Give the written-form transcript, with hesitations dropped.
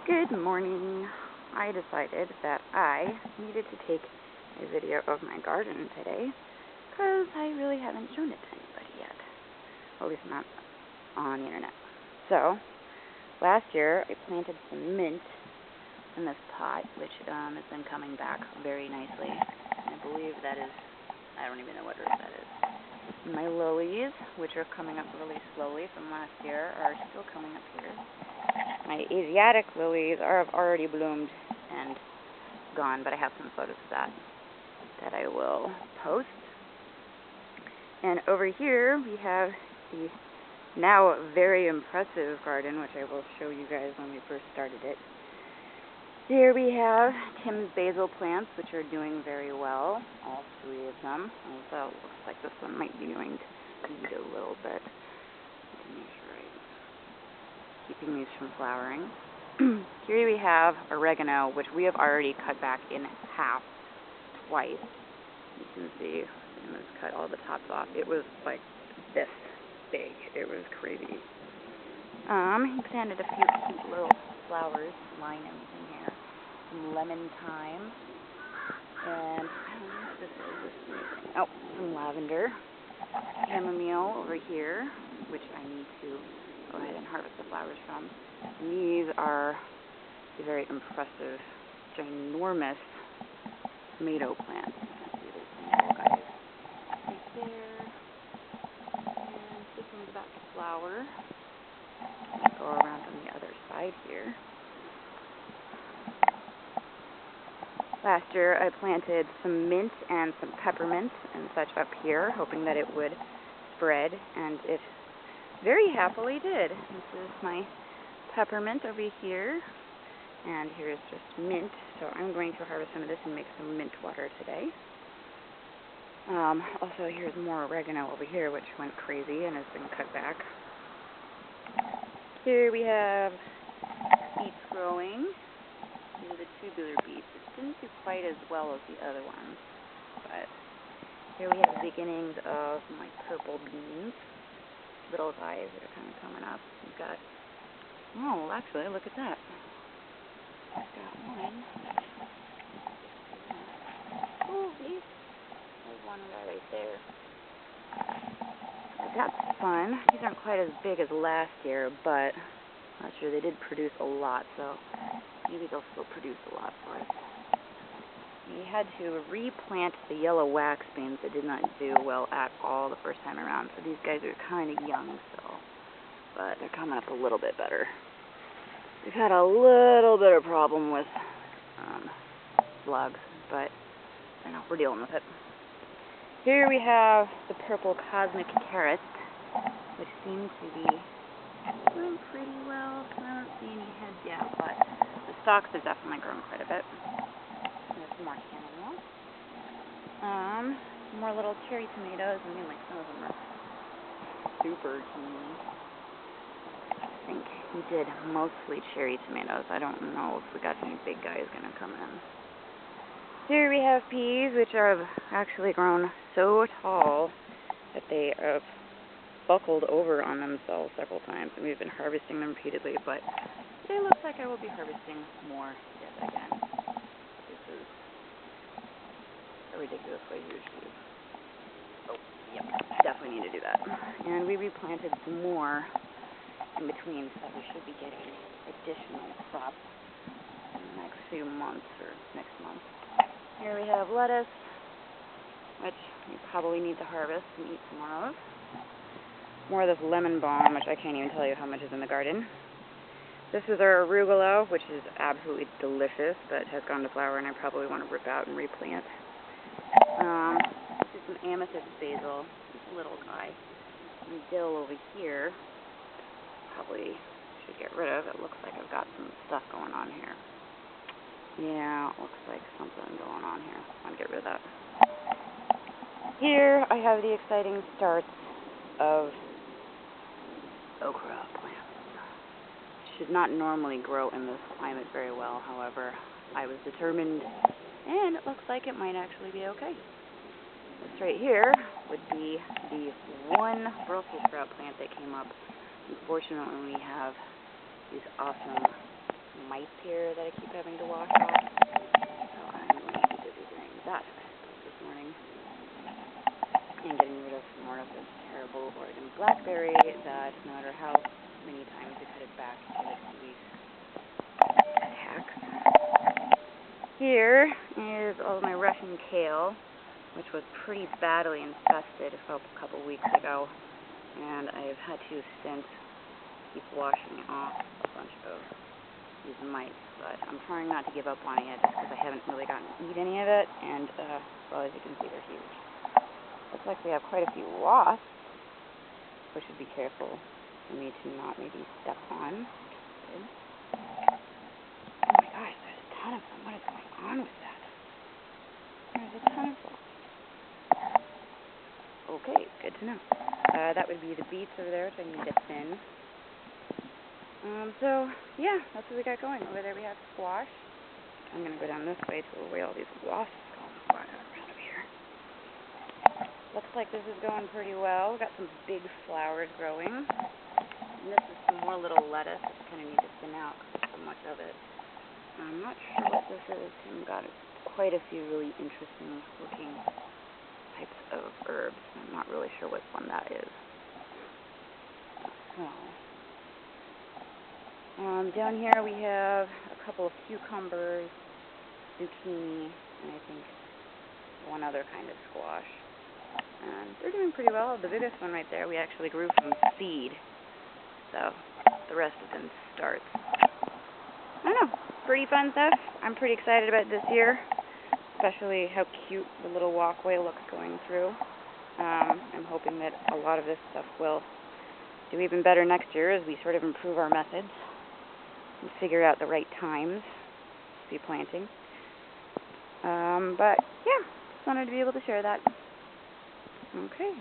Good morning. I decided that I needed to take a video of my garden today because I really haven't shown it to anybody yet. At least not on the internet. So, last year I planted some mint in this pot, which has been coming back very nicely. I believe that is, I don't even know what root that is. My lilies, which are coming up really slowly from last year, are still coming up here. My Asiatic lilies have already bloomed and gone, but I have some photos of that I will post. And over here we have the now very impressive garden, which I will show you guys when we first started it. Here we have Tim's basil plants, which are doing very well, all three of them, although it looks like this one might be going to seed a little bit. To make sure I'm keeping these from flowering. Here we have oregano, which we have already cut back in half twice. You can see Tim has cut all the tops off. It was like this big. It was crazy. He planted a few cute little flowers lying in here. Some lemon thyme. And some lavender. Chamomile over here, which I need to go ahead and harvest the flowers from. And these are the very impressive, ginormous tomato plants. See, there's some little guys right there. And this one's about to flower. Go around on the other side here. Last year I planted some mint and some peppermint and such up here, hoping that it would spread, and it very happily did. This is my peppermint over here, and here's just mint, so I'm going to harvest some of this and make some mint water today. Also, here's more oregano over here, which went crazy and has been cut back. Here we have beets growing. These are the tubular beets. It didn't do quite as well as the other ones, but here we have the beginnings of my purple beans. Little guys that are kind of coming up. We've got, oh, actually, look at that. I've got one. Oh, geez. There's one guy right there. That's fun. These aren't quite as big as last year, but last year they did produce a lot, so maybe they'll still produce a lot for us. We had to replant the yellow wax beans that did not do well at all the first time around. So these guys are kind of young still, but they're coming up a little bit better. We've had a little bit of problem with slugs, but I know we're dealing with it. Here we have the purple cosmic carrot, which seems to be doing pretty well. I don't see any heads yet, but the stalks have definitely grown quite a bit. There's some more chamomile. More little cherry tomatoes. I mean, like, some of them are super teeny. I think we did mostly cherry tomatoes. I don't know if we got any big guys gonna come in. Here we have peas, which have actually grown so tall that they have buckled over on themselves several times, and we've been harvesting them repeatedly, but it looks like I will be harvesting more yet again. This is a ridiculously huge piece. Oh, yep, definitely need to do that. And we replanted some more in between, so we should be getting additional crops in the next few months or next month. Here we have lettuce, which we probably need to harvest and eat some more of. More of this lemon balm, which I can't even tell you how much is in the garden. This is our arugula, which is absolutely delicious, but has gone to flower, and I probably want to rip out and replant. This is some amethyst basil, this little guy. And dill over here, probably should get rid of. It looks like I've got some stuff going on here. Yeah, it looks like something going on here. I want to get rid of that. Here I have the exciting starts of okra plants. Should not normally grow in this climate very well, however, I was determined, and it looks like it might actually be okay. This right here would be the one Brussels sprout plant that came up. Unfortunately, we have these awesome mites here that I keep having to wash off. So I'm going to be busy doing that this morning. And getting rid of more of this terrible Oregon blackberry that no matter how many times we cut it back, it always attacks. Here is all of my Russian kale, which was pretty badly infested a couple weeks ago, and I've had to since keep washing off a bunch of these mites, but I'm trying not to give up on it just because I haven't really gotten to eat any of it, and well, as you can see, they're huge. Looks like we have quite a few wasps, so I should be careful for me to not maybe step on. Oh my gosh, there's a ton of them. What is going on with that? There's a ton of them. Okay, good to know. That would be the beets over there, which I need to thin. So, yeah, that's what we got going. Over there we have squash. I'm going to go down this way to where all these wasps go around over here. Looks like this is going pretty well. We've got some big flowers growing. And this is some more little lettuce. I kind of need to thin out because there's so much of it. I'm not sure what this is. We've got quite a few really interesting looking types of herbs. I'm not really sure which one that is. So, down here we have a couple of cucumbers, zucchini, and I think one other kind of squash. And they're doing pretty well. The biggest one right there we actually grew from seed. So the rest have been starts. I don't know. Pretty fun stuff. I'm pretty excited about this year, especially how cute the little walkway looks going through. I'm hoping that a lot of this stuff will do even better next year as we sort of improve our methods and figure out the right times to be planting. But yeah, just wanted to be able to share that. Okay.